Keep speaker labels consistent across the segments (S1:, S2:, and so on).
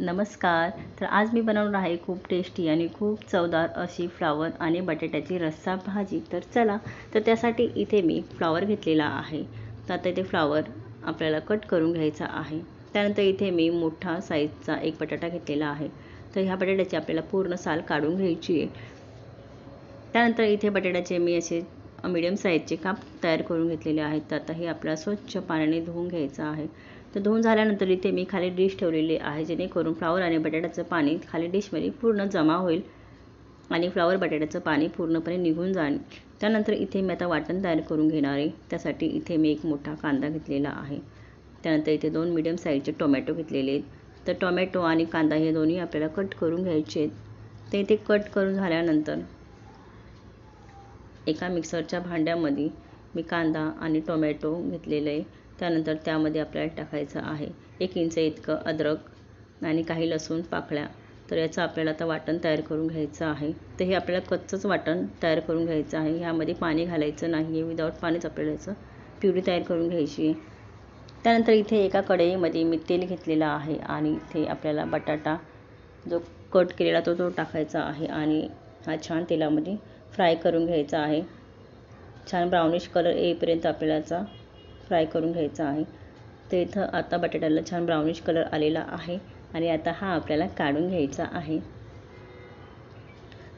S1: नमस्कार. तर आज मी बनवणार आहे खूप टेस्टी आणि खूप चवदार अशी फ्लॉवर आणि बटाट्याची रस्सा भाजी. तर चला, तर त्यासाठी इथे मी फ्लॉवर घेतलेला आहे. तर आता इथे फ्लॉवर आपल्याला कट करून घ्यायचा आहे. त्यानंतर इथे मी मोठा साईजचा एक बटाटा घेतलेला आहे. तर ह्या बटाट्याची आपल्याला पूर्ण साल काढून घ्यायची आहे. त्यानंतर इथे बटाट्याचे मी असे मीडियम साईजचे काप तयार करून घेतलेले आहेत. तर आता हे आपल्याला स्वच्छ पाण्याने धुवून घ्यायचं आहे. तर धुवून झाल्यानंतर इथे मी खाली डिश ठेवलेली आहे, जेणेकरून फ्लॉवर आणि बटाट्याचं पाणी खाली डिशमध्ये पूर्ण जमा होईल आणि फ्लॉवर बटाट्याचं पाणी पूर्णपणे निघून जाईल. त्यानंतर इथे मी आता वाटण तयार करून घेणार आहे. त्यासाठी इथे मी एक मोठा कांदा घेतलेला आहे. त्यानंतर इथे 2 मीडियम साईजचे टोमॅटो घेतलेले आहेत. तर टोमॅटो आणि कांदा हे दोन्ही आपल्याला कट करून घ्यायचे आहेत. ते इथे कट करून झाल्यानंतर एका मिक्सरच्या भांड्यामध्ये मी कांदा आणि टोमॅटो घेतलेलं आहे. त्यानंतर त्यामध्ये आपल्याला टाकायचं आहे 1 इंच इतकं अद्रक आणि काही लसूण पाकळ्या. तर याचं आपल्याला आता वाटण तयार करून घ्यायचं आहे. तर हे आपल्याला कच्चंच वाटण तयार करून घ्यायचं आहे. ह्यामध्ये पाणी घालायचं नाही आहे. विदाऊट पाणीच आपल्याला याचं प्युरी तयार करून घ्यायची आहे. त्यानंतर इथे एका कढईमध्ये मी तेल घेतलेलं आहे आणि इथे आपल्याला बटाटा जो कट केलेला तो टाकायचा आहे आणि हा छान तेलामध्ये फ्राय करून घ्यायचा आहे. छान ब्राउनिश कलर येईपर्यंत आपल्याला याचा फ्राय करून घ्यायचा आहे. तर इथं आता बटाट्याला छान ब्राउनिश कलर आलेला आहे आणि आता हा आपल्याला काढून घ्यायचा आहे.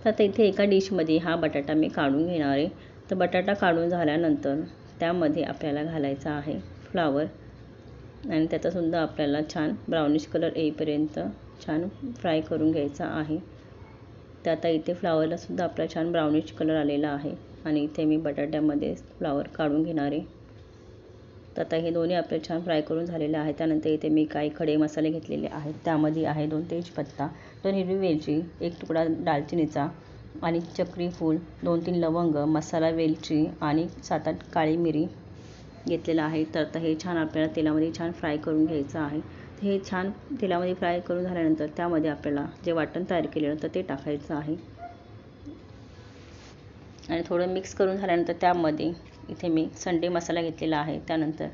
S1: तर आता इथे एका डिशमध्ये हा बटाटा मी काढून घेणार आहे. तर बटाटा काढून झाल्यानंतर त्यामध्ये आपल्याला घालायचा आहे फ्लॉवर आणि त्याचासुद्धा आपल्याला छान ब्राउनिश कलर येईपर्यंत छान फ्राय करून घ्यायचा आहे. तर आता इथे फ्लॉवरलासुद्धा आपला छान ब्राउनिश कलर आलेला आहे आणि इथे मी बटाट्यामध्ये फ्लॉवर काढून घेणार आहे. तर आता हे दोन्ही आपले छान फ्राय करून झालेले आहे. त्यानंतर इथे मी काही खडे मसाले घेतलेले आहेत. त्यामध्ये आहे 2 तेजपत्ता, 2 हिरवी वेलची, 1 तुकडा दालचिनीचा आणि चक्री फूल, 2-3 लवंग, मसाला वेलची आणि 7-8 काळी मिरी घेतलेलं आहे. तर आता हे छान आपल्याला तेलामध्ये छान फ्राय करून घ्यायचं आहे. हे छान तेलामध्ये फ्राय करून झाल्यानंतर त्यामध्ये आपल्याला जे वाटण तयार केलेलं होतं ते टाकायचं आहे आणि थोडं मिक्स करून झाल्यानंतर त्यामध्ये इथे मी संडे मसाला घेतलेला आहे. त्यानंतर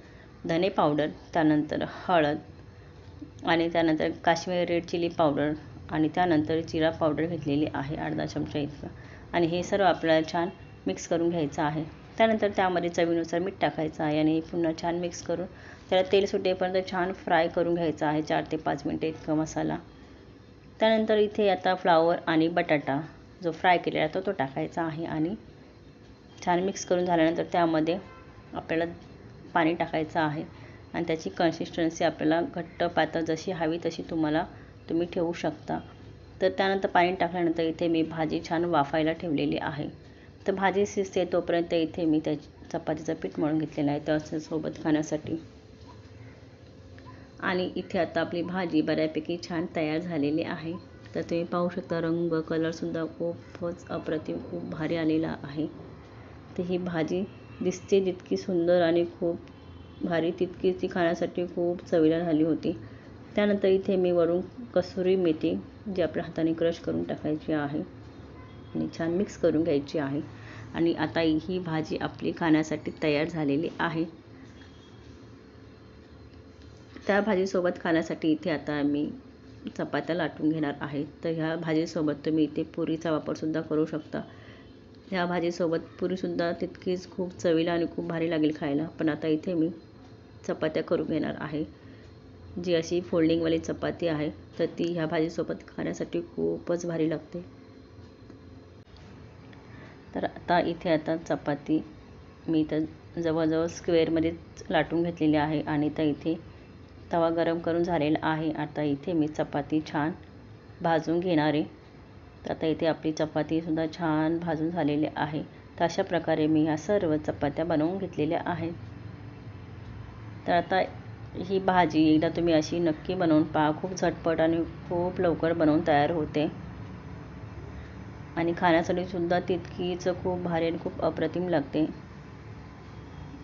S1: धने पावडर, त्यानंतर हळद आणि त्यानंतर काश्मीरी रेड चिली पावडर आणि त्यानंतर जिरा पावडर घेतलेली आहे 8-10 चमचा इतकं आणि हे सर्व आपल्याला छान मिक्स करून घ्यायचं आहे. त्यानंतर त्यामध्ये चवीनुसार मीठ टाकायचं आहे आणि पुन्हा छान मिक्स करून त्याला तेल सुटेपर्यंत छान फ्राय करून घ्यायचं आहे 4 ते 5 मिनिटे इतका मसाला. त्यानंतर इथे आता फ्लॉवर आणि बटाटा जो फ्राय केलेला तो टाकायचा आहे आणि छान मिक्स करून झाल्यानंतर त्यामध्ये आपल्याला पाणी टाकायचं आहे आणि त्याची कन्सिस्टन्सी आपल्याला घट्ट पातळ जशी हवी तशी तुम्ही ठेवू शकता. तर त्यानंतर पाणी टाकल्यानंतर इथे मी भाजी छान वाफायला ठेवलेली आहे. तर भाजी शिजते तोपर्यंत इथे मी चपातीचं पीठ मळून घेतलेलं आहे त्यासोबत खाण्यासाठी आणि इथे आता आपली भाजी बऱ्यापैकी छान तयार झालेली आहे. तर तुम्ही पाहू शकता रंग कलरसुद्धा खूपच अप्रतिम खूप भारी आलेला आहे. तर ही भाजी दिसते जितकी सुंदर आणि खूप भारी तितकी ती खाण्यासाठी खूप चवीला झाली होती. त्यानंतर इथे मी वरून कसुरी मेथी जी आपल्या हाताने क्रश करून टाकायची आहे आणि छान मिक्स करून घ्यायची आहे आणि आता ही भाजी आपली खाण्यासाठी तयार झालेली आहे. त्या भाजीसोबत खाण्यासाठी इथे आता मी चपात्या लाटून घेणार आहे. तर ह्या भाजीसोबत तुम्ही इथे पुरीचा वापरसुद्धा करू शकता. ह्या भाजीसोबत पुरीसुद्धा तितकीच खूप चवीला आणि खूप भारी लागेल खायला. पण आता इथे मी चपात्या करून घेणार आहे. जी अशी फोल्डिंगवाली चपाती आहे तर ती ह्या भाजीसोबत खाण्यासाठी खूपच भारी लागते. तर आता चपाती मी तर जवळजवळ स्क्वेअरमध्येच लाटून घेतलेली आहे आणि तर इथे तवा गरम करून झालेला आहे. आता इथे मी चपाती छान भाजून घेणार आहे. तर आता इथे आपली चपातीसुद्धा छान भाजून झालेली आहे. तर अशा प्रकारे मी ह्या सर्व चपात्या बनवून घेतलेल्या आहेत. तर आता ही भाजी एकदा तुम्ही अशी नक्की बनवून पहा. खूप झटपट आणि खूप लवकर बनवून तयार होते आणि खाण्यासाठी सुद्धा तितकीच खूप भारी आणि खूप अप्रतिम लागते.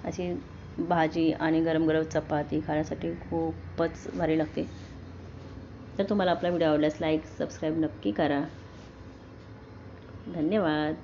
S1: अशी भाजी आणि गरम गरम चपाती खाण्यासाठी खूपच भारी लागते. तर तुम्हाला आपला व्हिडिओ आवडल्यास लाईक सबस्क्राईब नक्की करा. धन्यवाद.